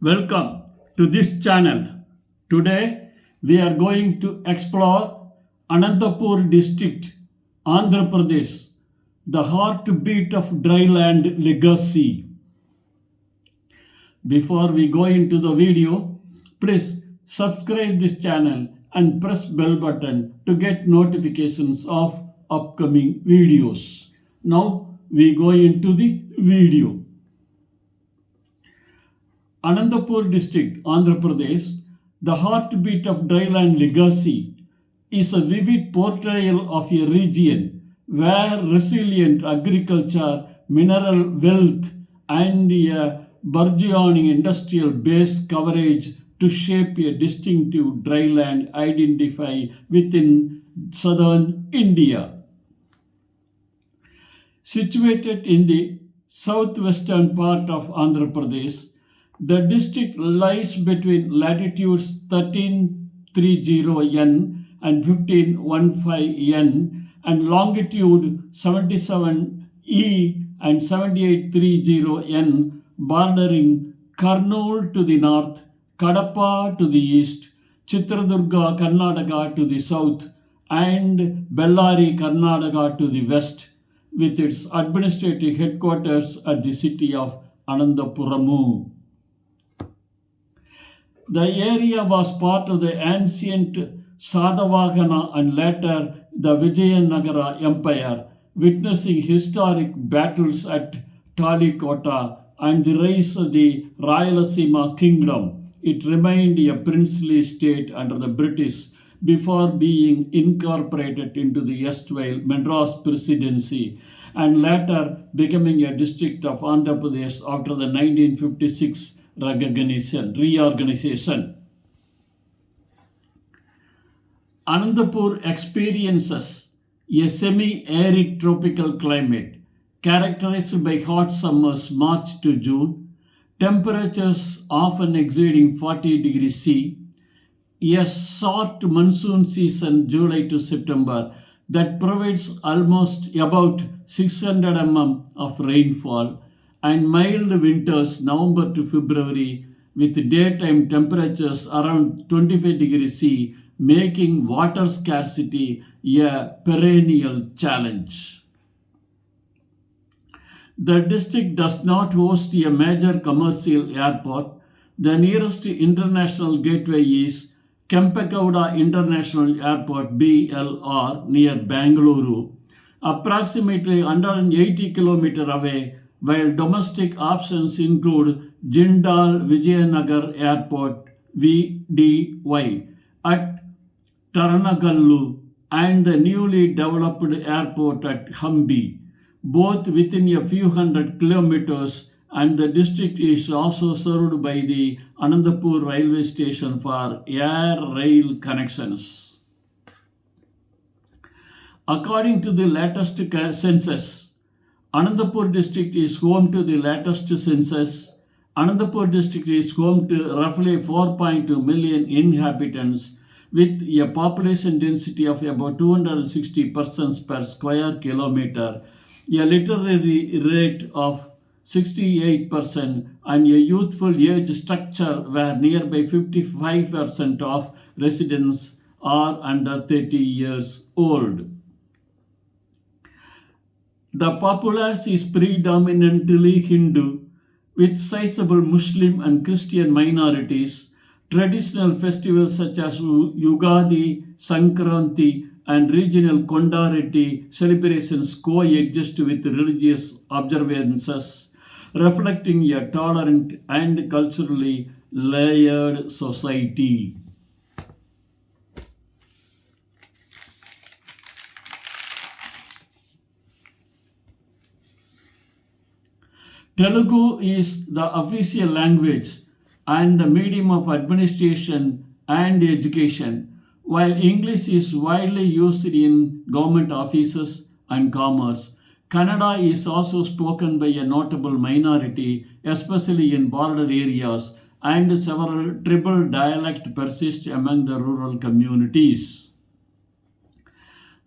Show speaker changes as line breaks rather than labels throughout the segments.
Welcome to this channel. Today we are going to explore Anantapur District, Andhra Pradesh, the heartbeat of dryland legacy. Before we go into the video, please subscribe this channel and press bell button to get notifications of upcoming videos. Now we go into the video. Anantapur District, Andhra Pradesh, the heartbeat of dryland legacy, is a vivid portrayal of a region where resilient agriculture, mineral wealth, and a burgeoning industrial base coverage to shape a distinctive dryland identity within southern India. Situated in the southwestern part of Andhra Pradesh, the district lies between latitudes 1330 N and 1515 N and longitude 77 E and 7830 N, bordering Kurnool to the north, Kadapa to the east, Chitradurga, Karnataka to the south, and Bellary, Karnataka to the west, with its administrative headquarters at the city of Anantapuramu. The area was part of the ancient Sadavahana and later the Vijayanagara Empire, witnessing historic battles at Talikota and the rise of the Rayalaseema Kingdom. It remained a princely state under the British before being incorporated into the erstwhile Madras Presidency and later becoming a district of Andhra Pradesh after the 1956 reorganization. Anantapur experiences a semi-arid tropical climate characterized by hot summers March to June, temperatures often exceeding 40 degrees C, a short monsoon season July to September that provides almost about 600 mm of rainfall, and mild winters November to February with daytime temperatures around 25 degrees C, making water scarcity a perennial challenge. The district does not host a major commercial airport. The nearest international gateway is Kempegowda International Airport BLR near Bangalore, approximately 180 km away, while domestic options include Jindal Vijayanagar Airport VDY at Taranagallu and the newly developed airport at Hampi, both within a few hundred kilometers, and the district is also served by the Anantapur railway station for air-rail connections. According to the latest census, Anantapur district is home to the latest census. Anantapur district is home to roughly 4.2 million inhabitants with a population density of about 260 persons per square kilometer, a literacy rate of 68%, and a youthful age structure where nearby 55% of residents are under 30 years old. The populace is predominantly Hindu, with sizable Muslim and Christian minorities. Traditional festivals such as Yugadi, Sankranti, and regional Kondareti celebrations coexist with religious observances, reflecting a tolerant and culturally layered society. Telugu is the official language and the medium of administration and education, while English is widely used in government offices and commerce. Kannada is also spoken by a notable minority, especially in border areas, and several tribal dialects persist among the rural communities.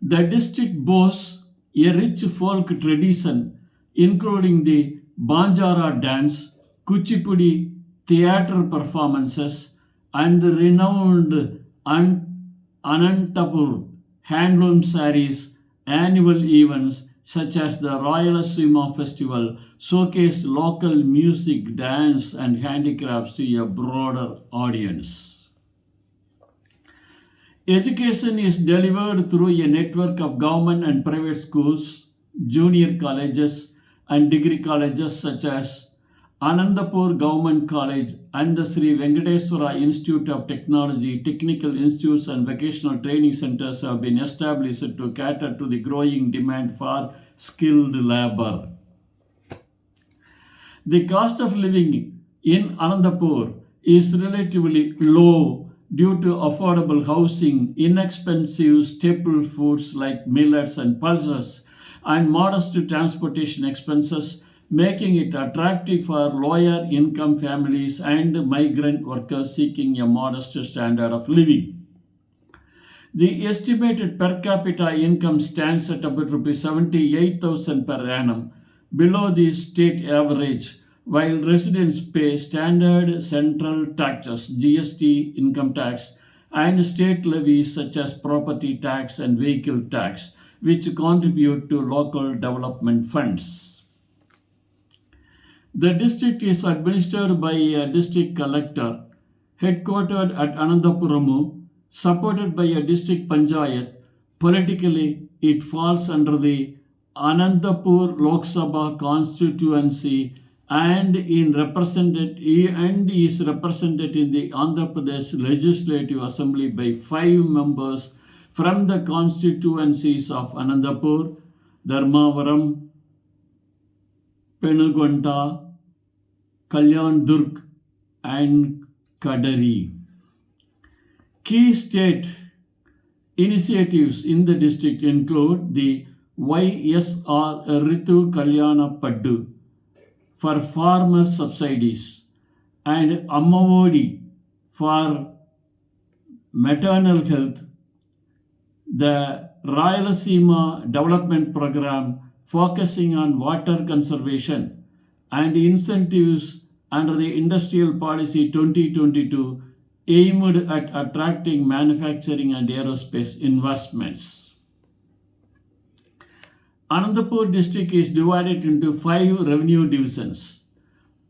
The district boasts a rich folk tradition, including the Banjara dance, Kuchipudi, theatre performances, and the renowned Anantapur handloom sarees annual events such as the Rayalaseema Festival showcase local music, dance, and handicrafts to a broader audience. Education is delivered through a network of government and private schools, junior colleges, and degree colleges such as Anantapur Government College and the Sri Venkateswara Institute of Technology, technical institutes, and vocational training centers have been established to cater to the growing demand for skilled labor. The cost of living in Anantapur is relatively low due to affordable housing, inexpensive staple foods like millets and pulses, and modest transportation expenses, making it attractive for lower income families and migrant workers seeking a modest standard of living. The estimated per capita income stands at about Rs 78,000 per annum, below the state average, while residents pay standard central taxes, GST, income tax, and state levies such as property tax and vehicle tax, which contribute to local development funds. The district is administered by a district collector, headquartered at Anantapuramu, supported by a district panchayat. Politically, it falls under the Anantapur Lok Sabha constituency and is represented in the Andhra Pradesh Legislative Assembly by 5 members from the constituencies of Anantapur, Dharmavaram, Penugonda, Kalyan and Kadiri. Key state initiatives in the district include the YSR Ritu Kalyana Paddu for farmer subsidies and Ammavodi for maternal health, the Rayalaseema Development Program focusing on water conservation, and incentives under the Industrial Policy 2022 aimed at attracting manufacturing and aerospace investments. Anantapur district is divided into 5 revenue divisions.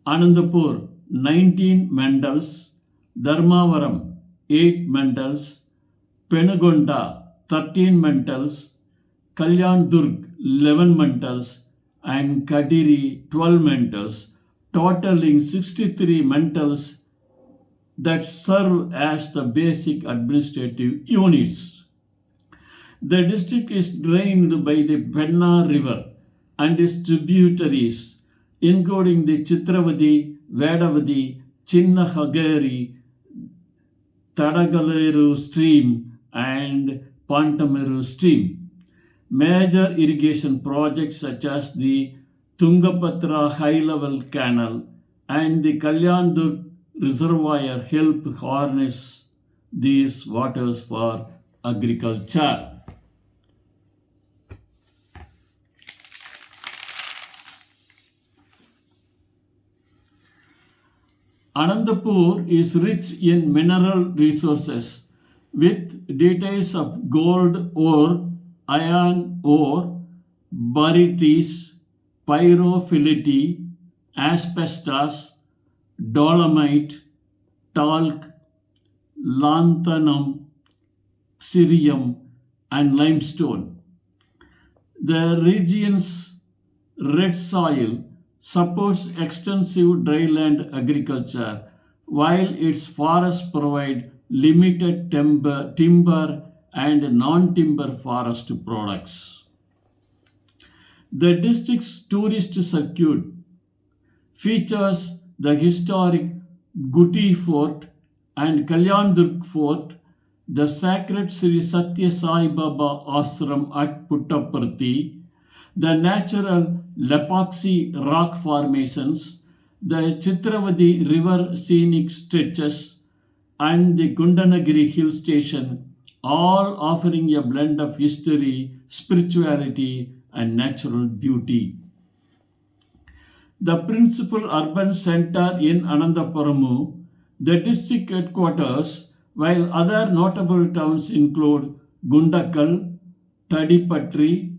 Anantapur 19 mandals, Dharmavaram 8 mandals, Penugonda 13 mandals, Kalyan 11 mandals, and Kadiri 12 mandals, totaling 63 mandals that serve as the basic administrative units. The district is drained by the Penna River and its tributaries, including the Chitravadi, Vedavadi, Chinnahagari, Tadagaleru stream, and Pantamiru stream. Major irrigation projects such as the Tungabhadra high-level canal and the Kalyan reservoir help harness these waters for agriculture. Anantapur is rich in mineral resources with details of gold ore, iron ore, barytes, pyrophyllite, asbestos, dolomite, talc, lanthanum, cerium, and limestone. The region's red soil supports extensive dryland agriculture, while its forests provide limited timber and non-timber forest products. The district's tourist circuit features the historic Guti Fort and Kalyan Fort, the sacred Sri Satya Sai Baba Ashram at Puttaparthi, the natural Lepaksi rock formations, the Chitravadi river scenic stretches, and the Gundanagiri hill station, all offering a blend of history, spirituality, and natural beauty. The principal urban center in Anantapuramu, the district headquarters, while other notable towns include Gundakal, Tadipatri,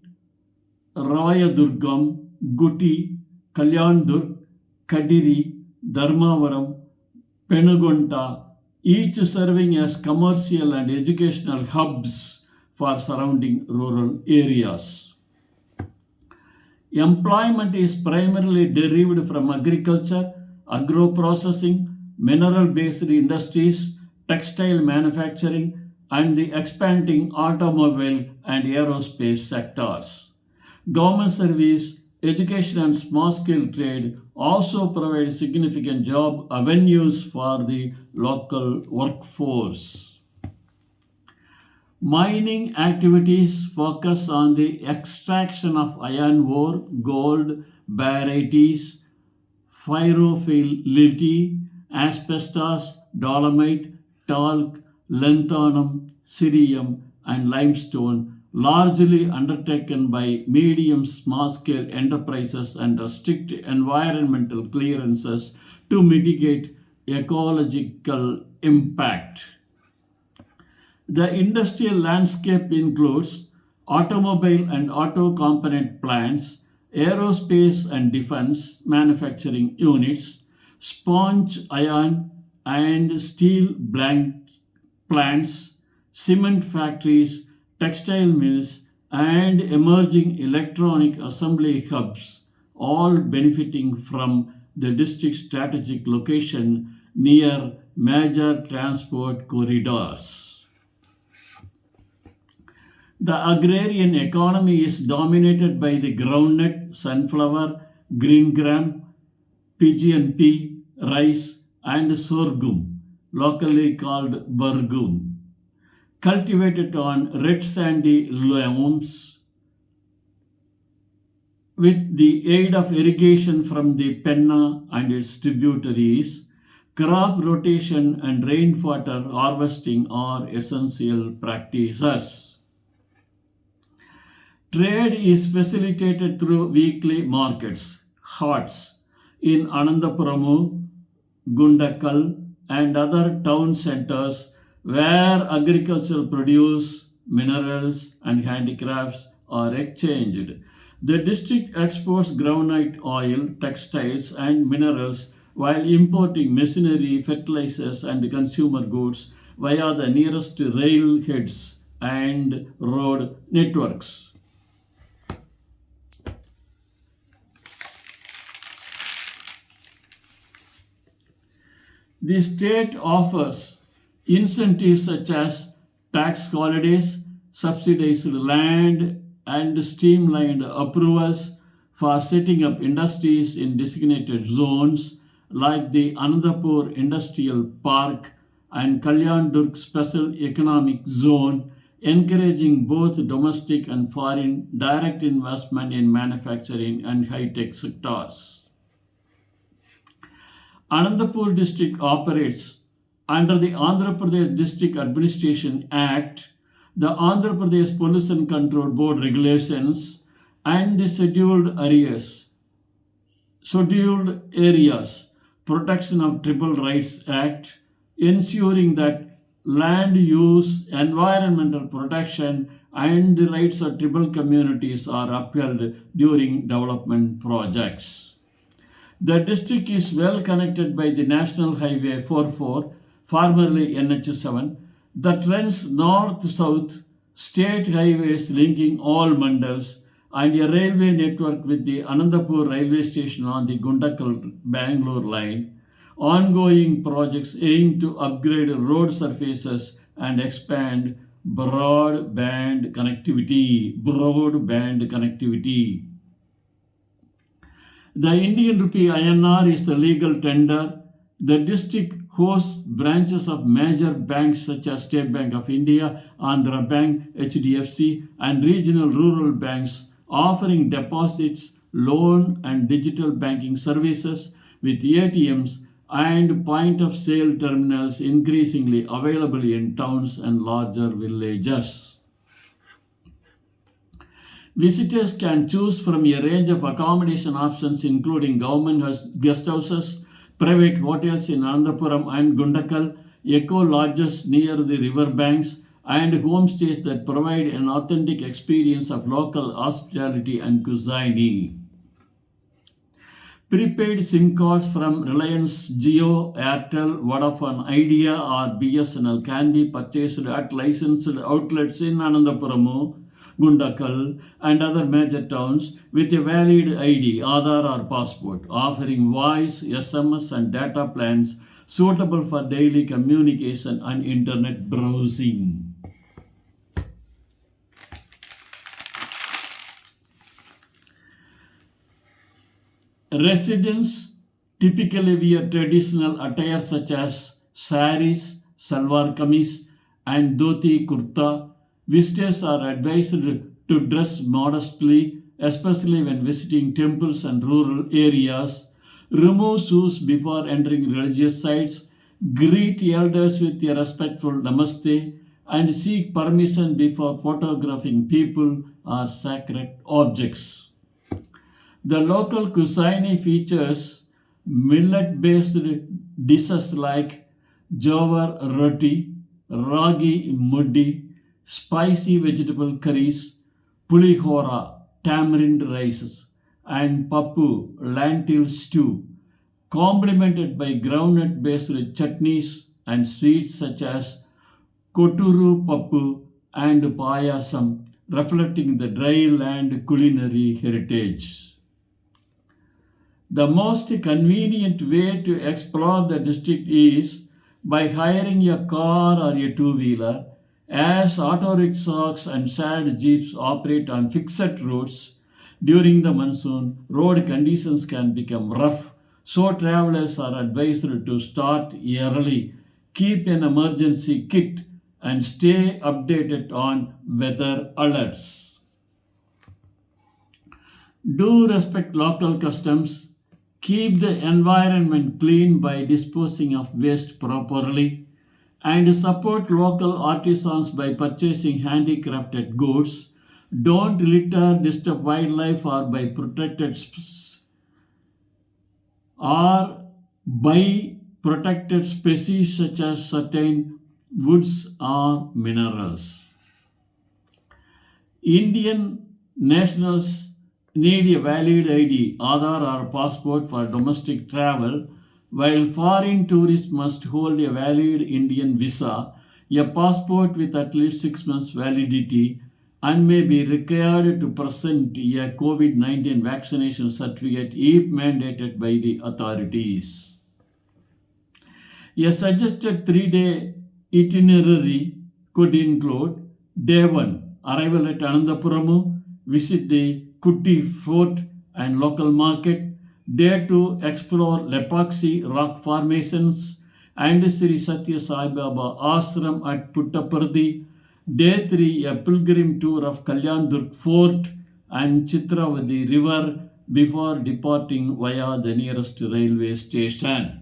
Rayadurgam, Guti, Kalyandur, Kadiri, Dharmavaram, Penugonta, each serving as commercial and educational hubs for surrounding rural areas. Employment is primarily derived from agriculture, agro-processing, mineral-based industries, textile manufacturing, and the expanding automobile and aerospace sectors. Government service, education, and small-scale trade also provide significant job avenues for the local workforce. Mining activities focus on the extraction of iron ore, gold, barytes, pyrophyllite, asbestos, dolomite, talc, lanthanum, cerium, and limestone, largely undertaken by medium small scale enterprises under strict environmental clearances to mitigate ecological impact. The industrial landscape includes automobile and auto component plants, aerospace and defense manufacturing units, sponge iron and steel plants, cement factories, textile mills, and emerging electronic assembly hubs, all benefiting from the district's strategic location near major transport corridors. The agrarian economy is dominated by the groundnut, sunflower, green gram, pigeon pea, rice, and sorghum, locally called burgum, cultivated on red sandy loams with the aid of irrigation from the Penna and its tributaries. Crop rotation and rainwater harvesting are essential practices. Trade is facilitated through weekly markets, haats, in Anantapuramu, Gundakal, and other town centers where agricultural produce, minerals, and handicrafts are exchanged. The district exports groundnut oil, textiles, and minerals while importing machinery, fertilizers, and consumer goods via the nearest rail heads and road networks. The state offers incentives such as tax holidays, subsidized land, and streamlined approvals for setting up industries in designated zones like the Anandapur Industrial Park and Kalyandurg Special Economic Zone, encouraging both domestic and foreign direct investment in manufacturing and high-tech sectors. Anantapur District operates under the Andhra Pradesh District Administration Act, the Andhra Pradesh Pollution Control Board regulations, and the Scheduled Areas Protection of Tribal Rights Act, ensuring that land use, environmental protection, and the rights of tribal communities are upheld during development projects. The district is well connected by the National Highway 44, formerly NH7, that runs north-south, state highways linking all mandals, and a railway network with the Anandapur railway station on the Gundakal-Bangalore line. Ongoing projects aim to upgrade road surfaces and expand broadband connectivity. The Indian rupee INR is the legal tender. The district hosts branches of major banks such as State Bank of India, Andhra Bank, HDFC, and regional rural banks offering deposits, loan, and digital banking services with ATMs and point of sale terminals increasingly available in towns and larger villages. Visitors can choose from a range of accommodation options including guest houses, private hotels in Ananthapuram and Gundakal, eco lodges near the river banks, and homestays that provide an authentic experience of local hospitality and cuisine. Prepaid SIM cards from Reliance Jio, Airtel, Vodafone Idea, or BSNL can be purchased at licensed outlets in Anantapuramu, Gundakal, and other major towns with a valid ID, Aadhaar, or passport, offering voice, SMS, and data plans suitable for daily communication and internet browsing. Residents typically wear traditional attire such as saris, salwar kameez, and dhoti kurta. Visitors are advised to dress modestly, especially when visiting temples and rural areas. Remove shoes before entering religious sites. Greet elders with a respectful namaste and seek permission before photographing people or sacred objects. The local cuisine features millet-based dishes like jowar roti, ragi muddi, spicy vegetable curries, pulihora, tamarind rices, and pappu, lentil stew, complemented by groundnut-based chutneys and sweets such as koturu pappu and payasam, reflecting the dry land culinary heritage. The most convenient way to explore the district is by hiring a car or a two-wheeler, as auto rickshaws and shared jeeps operate on fixed routes. During the monsoon, road conditions can become rough, so travelers are advised to start early, keep an emergency kit, and stay updated on weather alerts. Do respect local customs. Keep the environment clean by disposing of waste properly, and support local artisans by purchasing handicrafted goods. Don't litter, disturb wildlife, or buy protected species such as certain woods or minerals. Indian nationals need a valid ID, Aadhaar, or passport for domestic travel, while foreign tourists must hold a valid Indian visa, a passport with at least 6 months validity, and may be required to present a COVID-19 vaccination certificate if mandated by the authorities. A suggested 3-day itinerary could include Day 1, arrival at Anantapuramu, visit the Kutti Fort and local market. Day 2, explore Lepaksi rock formations and Sri Satya Sai Baba Ashram at Puttaparthi. Day 3, a pilgrim tour of Kalyan Durg Fort and Chitravati River before departing via the nearest railway station.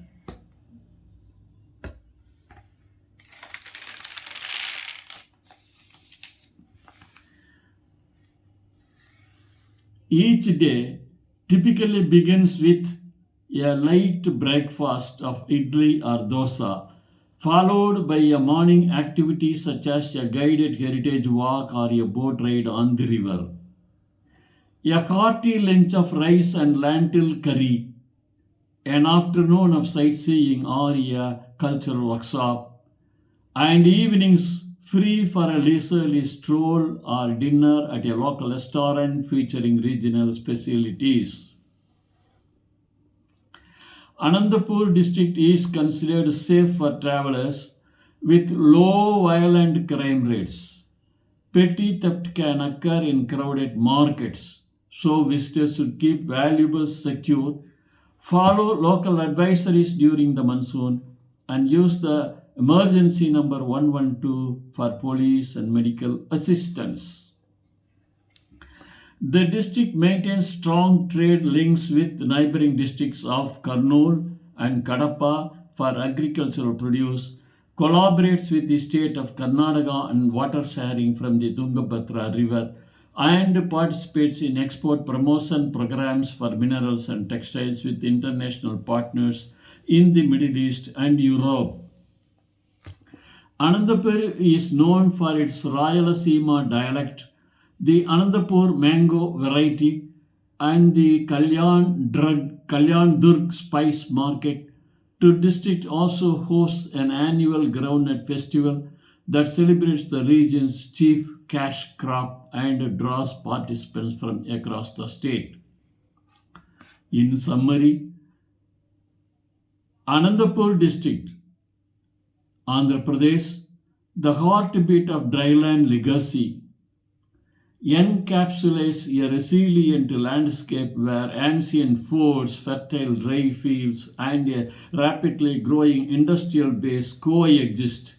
Each day typically begins with a light breakfast of idli or dosa, followed by a morning activity such as a guided heritage walk or a boat ride on the river. A hearty lunch of rice and lentil curry, an afternoon of sightseeing or a cultural workshop, and evenings free for a leisurely stroll or dinner at a local restaurant featuring regional specialties. Anantapur district is considered safe for travelers with low violent crime rates. Petty theft can occur in crowded markets, so visitors should keep valuables secure, follow local advisories during the monsoon, and use the emergency number 112 for police and medical assistance. The district maintains strong trade links with the neighboring districts of Kurnool and Kadapa for agricultural produce, collaborates with the state of Karnataka and water sharing from the Tungabhadra River and participates in export promotion programs for minerals and textiles with international partners in the Middle East and Europe. Anantapur is known for its Rayalaseema dialect, the Anantapur mango variety, and the Kalyan Durg spice market. The district also hosts an annual groundnut festival that celebrates the region's chief cash crop and draws participants from across the state. In summary, Anantapur District, Andhra Pradesh, the heartbeat of dryland legacy, encapsulates a resilient landscape where ancient forts, fertile dry fields, and a rapidly growing industrial base coexist,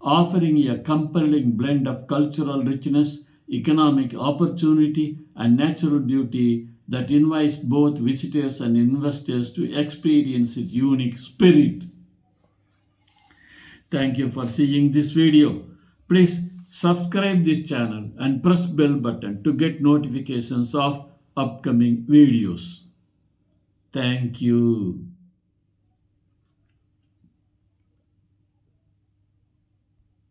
offering a compelling blend of cultural richness, economic opportunity, and natural beauty that invites both visitors and investors to experience its unique spirit. Thank you for seeing this video. Please subscribe this channel and press bell button to get notifications of upcoming videos. Thank you.